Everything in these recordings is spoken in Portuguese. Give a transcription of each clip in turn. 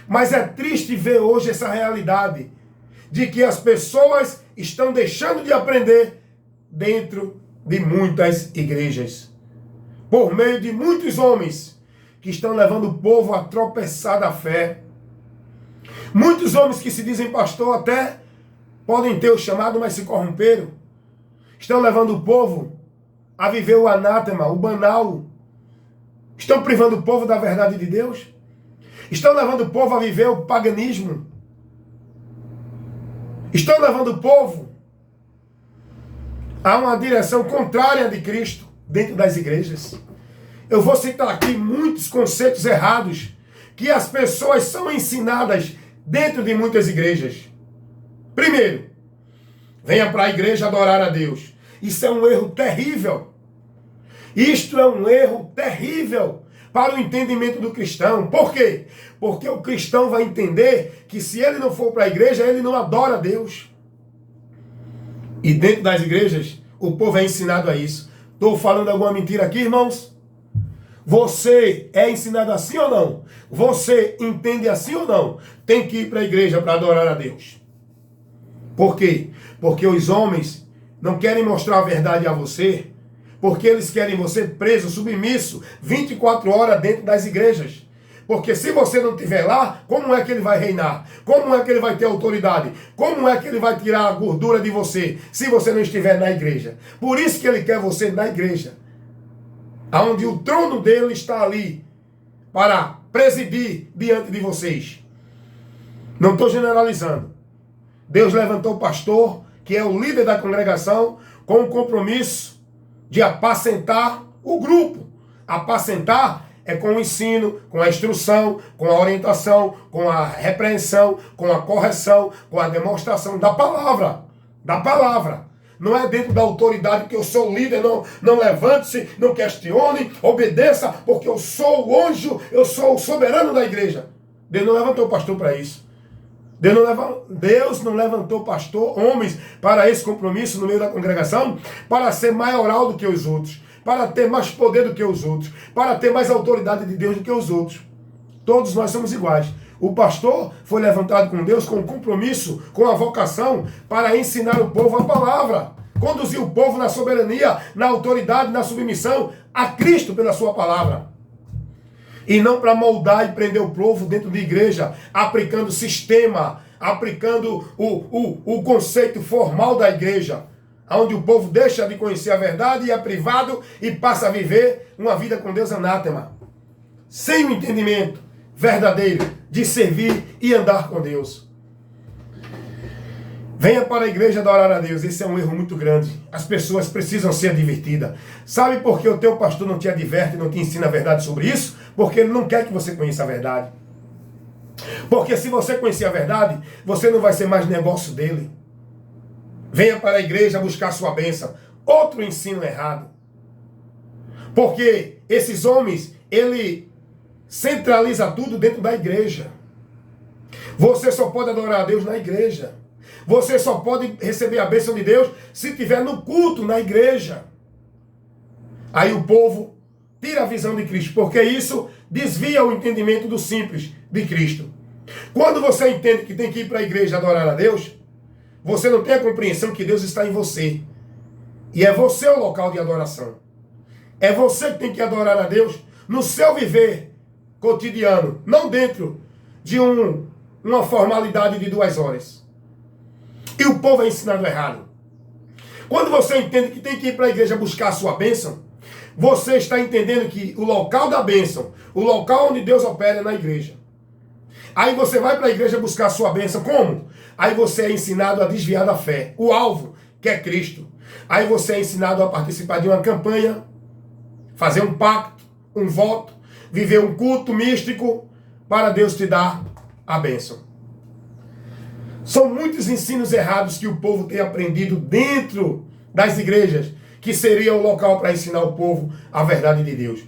Mas é triste ver hoje essa realidade de que as pessoas estão deixando de aprender dentro de muitas igrejas, por meio de muitos homens que estão levando o povo a tropeçar da fé. Muitos homens que se dizem pastor até podem ter o chamado, mas se corromperam. Estão levando o povo a viver o anátema, o banal. Estão privando o povo da verdade de Deus. Estão levando o povo a viver o paganismo. Estão levando o povo a uma direção contrária de Cristo dentro das igrejas. Eu vou citar aqui muitos conceitos errados que as pessoas são ensinadas dentro de muitas igrejas. Primeiro, venha para a igreja adorar a Deus. Isso é um erro terrível. Isto é um erro terrível para o entendimento do cristão. Por quê? Porque o cristão vai entender que se ele não for para a igreja, ele não adora a Deus. E dentro das igrejas, o povo é ensinado a isso. Estou falando alguma mentira aqui, irmãos? Você é ensinado assim ou não? Você entende assim ou não? Tem que ir para a igreja para adorar a Deus. Por quê? Porque os homens não querem mostrar a verdade a você, porque eles querem você preso, submisso, 24 horas dentro das igrejas. Porque se você não estiver lá, como é que ele vai reinar? Como é que ele vai ter autoridade? Como é que ele vai tirar a gordura de você, se você não estiver na igreja? Por isso que ele quer você na igreja, onde o trono dele está ali, para presidir diante de vocês. Não estou generalizando. Deus levantou o pastor, que é o líder da congregação, com o compromisso de apacentar o grupo. Apacentar é com o ensino, com a instrução, com a orientação, com a repreensão, com a correção, com a demonstração da palavra. Da palavra. Não é dentro da autoridade que eu sou o líder, não levante-se, não questione, obedeça, porque eu sou o anjo, eu sou o soberano da igreja. Deus não levantou o pastor para isso. Deus não levantou pastor, homens, para esse compromisso no meio da congregação, para ser maioral do que os outros, para ter mais poder do que os outros, para ter mais autoridade de Deus do que os outros. Todos nós somos iguais. O pastor foi levantado com Deus com compromisso, com a vocação, para ensinar o povo a palavra, conduzir o povo na soberania, na autoridade, na submissão a Cristo pela sua palavra. E não para moldar e prender o povo dentro de igreja, aplicando sistema, aplicando o conceito formal da igreja, onde o povo deixa de conhecer a verdade e é privado e passa a viver uma vida com Deus anátema, sem o entendimento verdadeiro de servir e andar com Deus. Venha para a igreja adorar a Deus. Esse é um erro muito grande. As pessoas precisam ser advertidas. Sabe por que o teu pastor não te adverte, não te ensina a verdade sobre isso? Porque ele não quer que você conheça a verdade. Porque se você conhecer a verdade, você não vai ser mais negócio dele. Venha para a igreja buscar sua bênção. Outro ensino errado. Porque esses homens, ele centraliza tudo dentro da igreja. Você só pode adorar a Deus na igreja. Você só pode receber a bênção de Deus se estiver no culto, na igreja. Aí o povo tira a visão de Cristo, porque isso desvia o entendimento do simples de Cristo. Quando você entende que tem que ir para a igreja adorar a Deus, você não tem a compreensão que Deus está em você. E é você o local de adoração. É você que tem que adorar a Deus no seu viver cotidiano, não dentro de uma formalidade de 2 horas. E o povo é ensinado errado. Quando você entende que tem que ir para a igreja buscar a sua bênção, você está entendendo que o local da bênção, o local onde Deus opera é na igreja. Aí você vai para a igreja buscar a sua bênção, como? Aí você é ensinado a desviar da fé. O alvo, que é Cristo. Aí você é ensinado a participar de uma campanha, fazer um pacto, um voto, viver um culto místico, para Deus te dar a bênção. São muitos ensinos errados que o povo tem aprendido dentro das igrejas, que seria o local para ensinar o povo a verdade de Deus.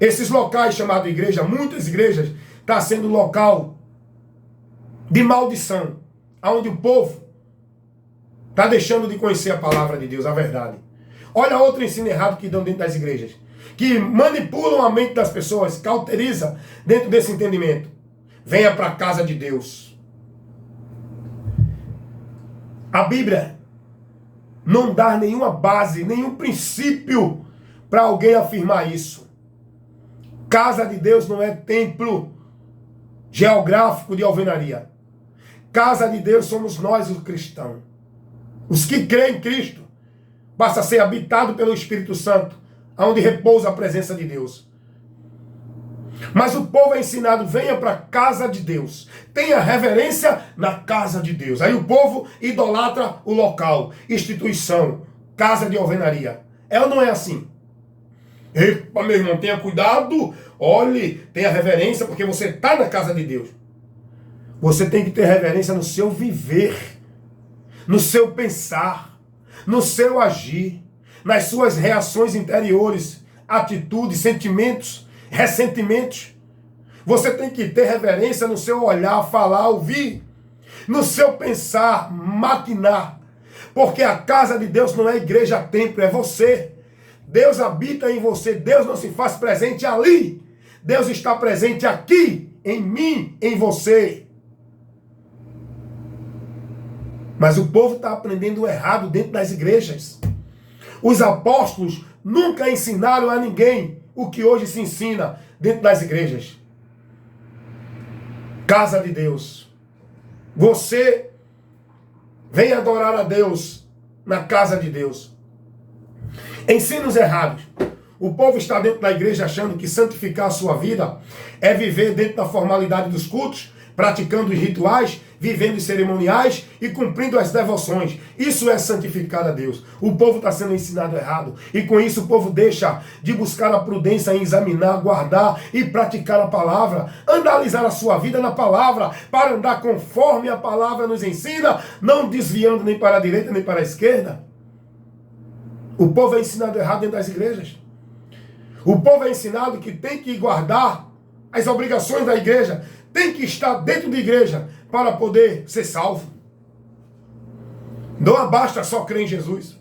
Esses locais chamados igreja, muitas igrejas, está sendo local de maldição, onde o povo está deixando de conhecer a palavra de Deus, a verdade. Olha outro ensino errado que dão dentro das igrejas, que manipulam a mente das pessoas, cauteriza dentro desse entendimento. venha para a casa de Deus. A Bíblia não dá nenhuma base, nenhum princípio para alguém afirmar isso. Casa de Deus não é templo geográfico de alvenaria. Casa de Deus somos nós, os cristãos. Os que creem em Cristo. Basta ser habitado pelo Espírito Santo, onde repousa a presença de Deus. Mas o povo é ensinado, venha para a casa de Deus. Tenha reverência na casa de Deus. Aí o povo idolatra o local, instituição, casa de alvenaria. É ou não é assim? Epa, meu irmão, tenha cuidado. Olhe, tenha reverência, porque você está na casa de Deus. Você tem que ter reverência no seu viver, no seu pensar, no seu agir, nas suas reações interiores, atitudes, sentimentos, ressentimentos. Você tem que ter reverência no seu olhar, falar, ouvir, no seu pensar, maquinar. Porque a casa de Deus não é igreja, templo, é você. Deus habita em você, Deus não se faz presente ali. Deus está presente aqui, em mim, em você. Mas o povo está aprendendo errado dentro das igrejas. Os apóstolos nunca ensinaram a ninguém o que hoje se ensina dentro das igrejas. Casa de Deus. Você vem adorar a Deus na casa de Deus. Ensinos errados. O povo está dentro da igreja achando que santificar a sua vida é viver dentro da formalidade dos cultos, praticando os rituais, vivendo os cerimoniais e cumprindo as devoções. Isso é santificar a Deus. O povo está sendo ensinado errado. E com isso o povo deixa de buscar a prudência em examinar, guardar e praticar a palavra. Analisar a sua vida na palavra, para andar conforme a palavra nos ensina, não desviando nem para a direita nem para a esquerda. O povo é ensinado errado dentro das igrejas. O povo é ensinado que tem que guardar as obrigações da igreja, tem que estar dentro da igreja para poder ser salvo. Não basta só crer em Jesus.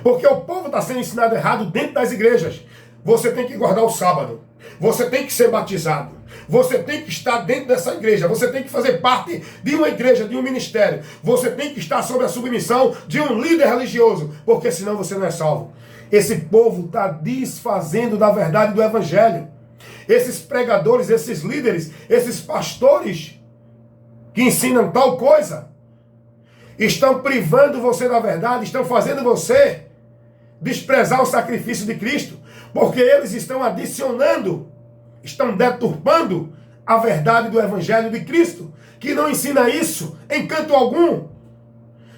Porque o povo está sendo ensinado errado dentro das igrejas. Você tem que guardar o sábado. Você tem que ser batizado. Você tem que estar dentro dessa igreja. Você tem que fazer parte de uma igreja, de um ministério. Você tem que estar sob a submissão de um líder religioso. Porque senão você não é salvo. Esse povo está desfazendo da verdade do evangelho. Esses pregadores, esses líderes, esses pastores que ensinam tal coisa, estão privando você da verdade, estão fazendo você desprezar o sacrifício de Cristo, porque eles estão adicionando, estão deturpando a verdade do evangelho de Cristo, que não ensina isso em canto algum.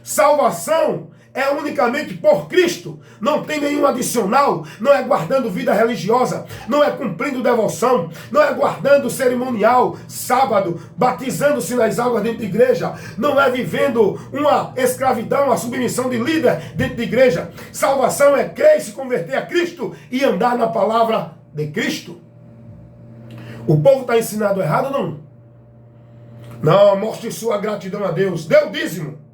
Salvação é unicamente por Cristo, não tem nenhum adicional, não é guardando vida religiosa, não é cumprindo devoção, não é guardando cerimonial, sábado, batizando-se nas águas dentro da igreja, não é vivendo uma escravidão, uma submissão de líder dentro da igreja. Salvação é crer e se converter a Cristo e andar na palavra de Cristo. O povo está ensinado errado ou não? Não, mostre sua gratidão a Deus, dê o dízimo.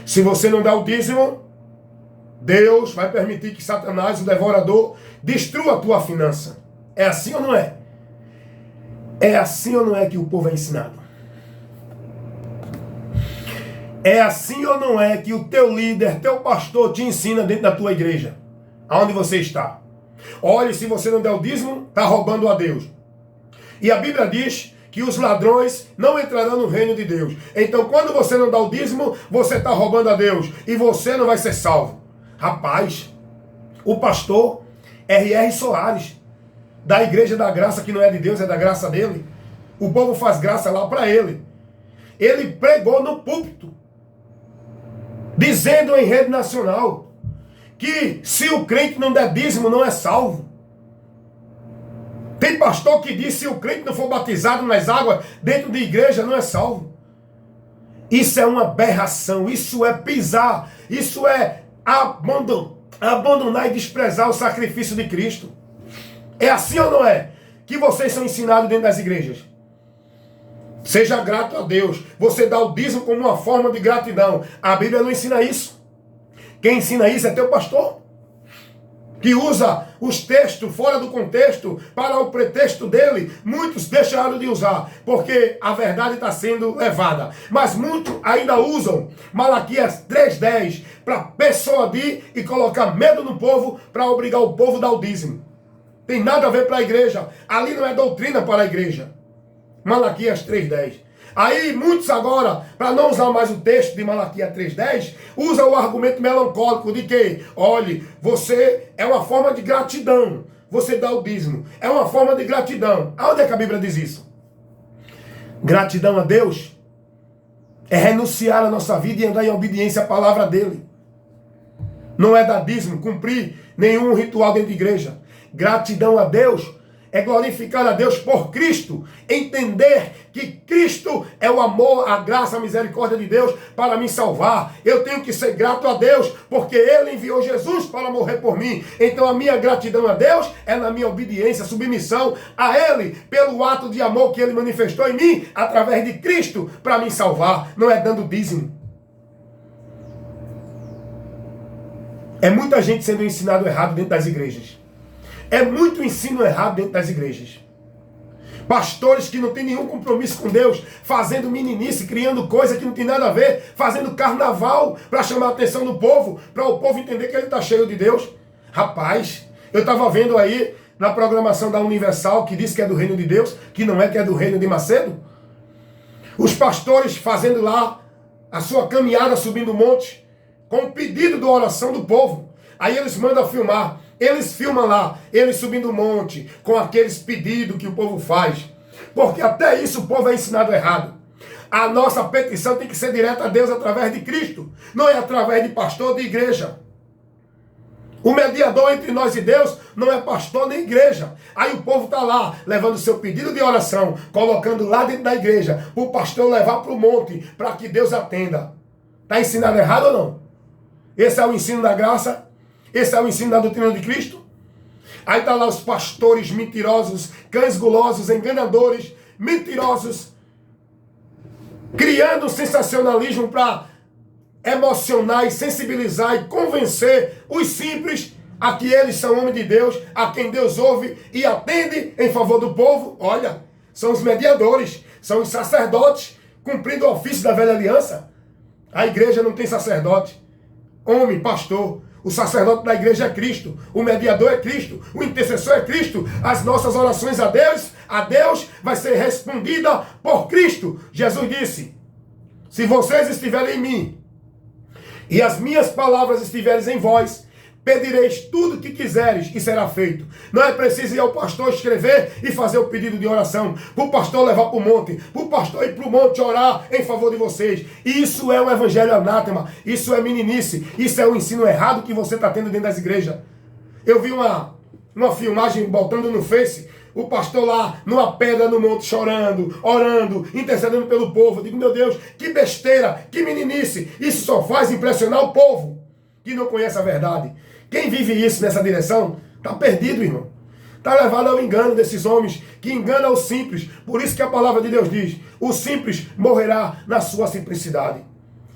Se você não dá o dízimo, Deus vai permitir que Satanás, o devorador, destrua a tua finança. É assim ou não é? É assim ou não é que o povo é ensinado? É assim ou não é que o teu líder, teu pastor te ensina dentro da tua igreja? Aonde você está? Olhe, se você não der o dízimo, está roubando a Deus. E a Bíblia diz que os ladrões não entrarão no reino de Deus. Então, quando você não dá o dízimo, você está roubando a Deus. E você não vai ser salvo. Rapaz, o pastor R.R. Soares, da Igreja da Graça, que não é de Deus, é da graça dele. O povo faz graça lá para ele. Ele pregou no púlpito, dizendo em rede nacional, que se o crente não der dízimo, não é salvo. Tem pastor que diz que se o crente não for batizado nas águas dentro de igreja, não é salvo. Isso é uma aberração, isso é pisar, isso é abandonar e desprezar o sacrifício de Cristo. É assim ou não é? Que vocês são ensinados dentro das igrejas. Seja grato a Deus. Você dá o dízimo como uma forma de gratidão. A Bíblia não ensina isso. Quem ensina isso é teu pastor. que usa os textos fora do contexto para o pretexto dele, muitos deixaram de usar, porque a verdade está sendo levada. Mas muitos ainda usam Malaquias 3,10 para persuadir e colocar medo no povo, para obrigar o povo a dar o dízimo. Tem nada a ver para a igreja. Ali não é doutrina para a igreja. Malaquias 3,10. Aí muitos agora, para não usar mais o texto de Malaquias 3,10, usam o argumento melancólico de que, olhe, você é uma forma de gratidão. Você dá o dízimo. É uma forma de gratidão. Aonde é que a Bíblia diz isso? Gratidão a Deus é renunciar à nossa vida e andar em obediência à palavra dele. Não é dar dízimo, cumprir nenhum ritual dentro de igreja. Gratidão a Deus é glorificar a Deus por Cristo, entender que Cristo é o amor, a graça, a misericórdia de Deus para me salvar. Eu tenho que ser grato a Deus, porque Ele enviou Jesus para morrer por mim. Então a minha gratidão a Deus é na minha obediência, submissão a Ele, pelo ato de amor que Ele manifestou em mim, através de Cristo, para me salvar. Não é dando dízimo. É muita gente sendo ensinado errado dentro das igrejas. É muito ensino errado dentro das igrejas. Pastores que não têm nenhum compromisso com Deus, fazendo meninice, criando coisa que não tem nada a ver, fazendo carnaval para chamar a atenção do povo, para o povo entender que ele está cheio de Deus. Rapaz, eu estava vendo aí na programação da Universal, que diz que é do reino de Deus, que não é, que é do reino de Macedo. Os pastores fazendo lá a sua caminhada subindo o monte, com o pedido de oração do povo. Aí eles mandam filmar. Eles filmam lá, eles subindo o monte, com aqueles pedidos que o povo faz. Porque até isso o povo é ensinado errado. A nossa petição tem que ser direta a Deus através de Cristo. Não é através de pastor de igreja. O mediador entre nós e Deus não é pastor nem igreja. Aí o povo está lá, levando o seu pedido de oração, colocando lá dentro da igreja, para o pastor levar para o monte, para que Deus atenda. Está ensinado errado ou não? Esse é o ensino da graça? Esse é o ensino da doutrina de Cristo? Aí está lá os pastores mentirosos, cães gulosos, enganadores, mentirosos, criando sensacionalismo para emocionar e sensibilizar e convencer os simples a que eles são homens de Deus, a quem Deus ouve e atende em favor do povo. Olha, são os mediadores, são os sacerdotes, cumprindo o ofício da velha aliança. A igreja não tem sacerdote, homem, pastor. O sacerdote da igreja é Cristo, o mediador é Cristo, o intercessor é Cristo. As nossas orações a Deus vai ser respondida por Cristo. Jesus disse, se vocês estiverem em mim e as minhas palavras estiverem em vós, pedireis tudo o que quiseres e será feito. Não é preciso ir ao pastor escrever e fazer o pedido de oração, para o pastor levar para o monte, para o pastor ir para o monte orar em favor de vocês. Isso é um evangelho anátema, isso é meninice, isso é um ensino errado que você está tendo dentro das igrejas. Eu vi uma filmagem botando no Face, o pastor lá numa pedra no monte chorando, orando, intercedendo pelo povo. Eu digo, meu Deus, que besteira, que meninice, isso só faz impressionar o povo que não conhece a verdade. Quem vive isso nessa direção, está perdido, irmão. Está levado ao engano desses homens que enganam os simples. Por isso que a palavra de Deus diz, o simples morrerá na sua simplicidade.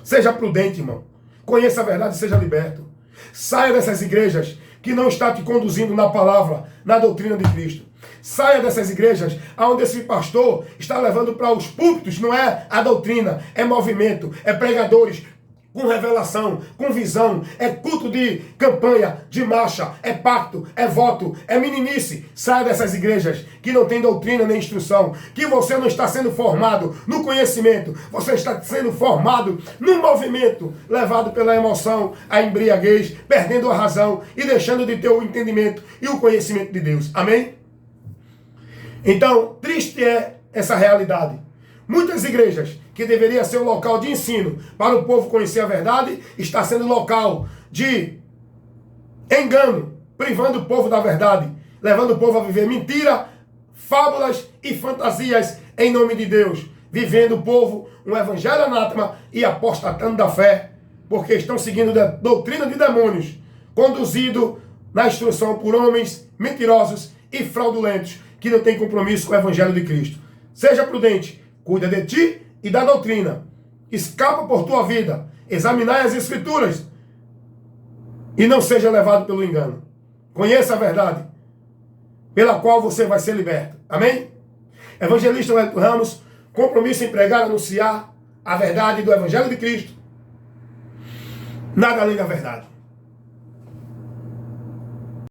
Seja prudente, irmão. Conheça a verdade e seja liberto. Saia dessas igrejas que não está te conduzindo na palavra, na doutrina de Cristo. Saia dessas igrejas onde esse pastor está levando para os púlpitos, não é a doutrina, é movimento, é pregadores, com revelação, com visão, é culto de campanha, de marcha, é pacto, é voto, é meninice. Saia dessas igrejas que não tem doutrina nem instrução, que você não está sendo formado no conhecimento, você está sendo formado no movimento, levado pela emoção, a embriaguez, perdendo a razão e deixando de ter o entendimento e o conhecimento de Deus. Amém? Então, triste é essa realidade. Muitas igrejas, que deveria ser um local de ensino para o povo conhecer a verdade, está sendo local de engano, privando o povo da verdade, levando o povo a viver mentira, fábulas e fantasias em nome de Deus, vivendo o povo um evangelho anátema e apostatando da fé, porque estão seguindo a doutrina de demônios, conduzido na instrução por homens mentirosos e fraudulentos, que não têm compromisso com o evangelho de Cristo. Seja prudente, cuida de ti e da doutrina. Escapa por tua vida. Examinai as escrituras. E não seja levado pelo engano. Conheça a verdade, pela qual você vai ser liberto. Amém? Evangelista Wellington Ramos, compromisso em pregar, anunciar a verdade do Evangelho de Cristo. Nada além da verdade.